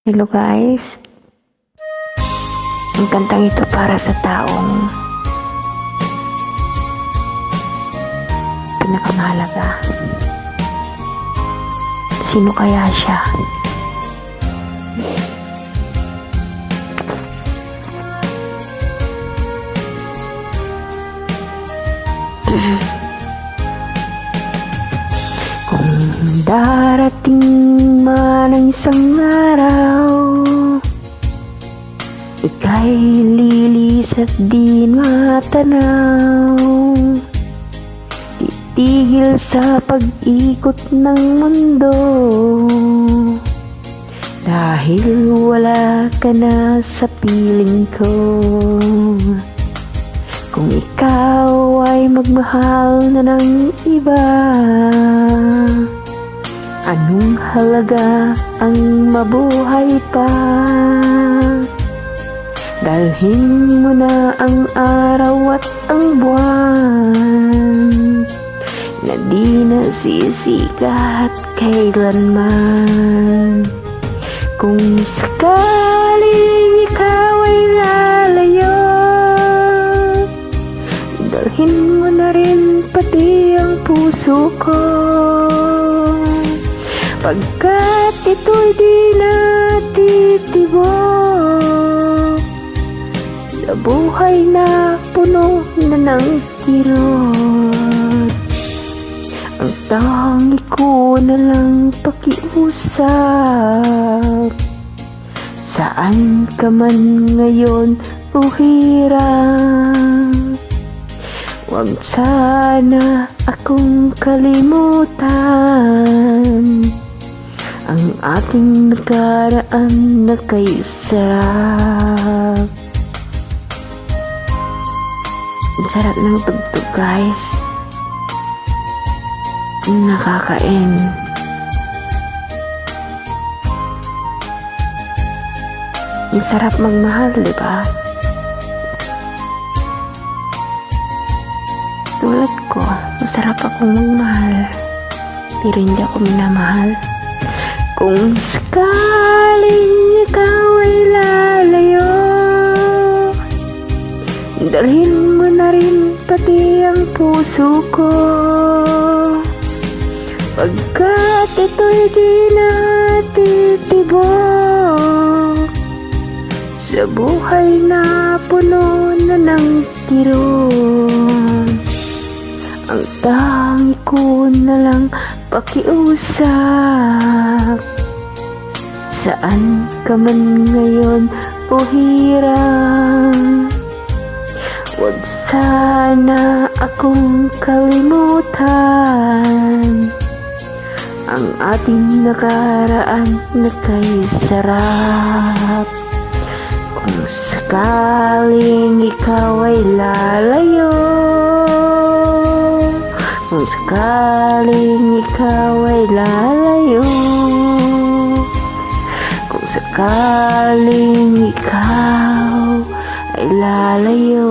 Hello guys, ang kantang ito para sa taong pinakamahalaga. Sino kaya siya? Kung darating man ang isang araw, ika'y lilis at di matanaw, titigil sa pag-ikot ng mundo, dahil wala ka na sa piling ko. Kung ikaw ay magmahal na ng iba, anong halaga ang mabuhay pa? Dalhin mo na ang araw at ang buwan, na di nasisikat kailanman. Kung sakaling ikaw ay lalayo, dalhin mo na rin pati ang puso ko, pagkat ito'y di natitibok sa buhay na puno na ng kirot. Ang tangi ko na lang pakiusap, saan ka man ngayon o hirap, huwag sana akong kalimutan ang ating nakaraan na kay sarap. Ang sarap ng tugtog guys, nakakain. Ang sarap magmahal, di ba? Tulad ko, masarap akong magmahal, pero hindi ako minamahal. Kung sakaling ikaw ay lalayo, dalhin mo na rin pati ang puso ko, pagkat ito'y di natitibok sa buhay na puno na ng kirot. Ang tangi ko na lang pakiusap, saan ka man ngayon o hirap, huwag sana akong kalimutan ang ating nakaraan na kay sarap. Kung sakaling ikaw ay lalayo, kung sakaling ikaw ay lalayo, kung sakaling ikaw ay lalayo,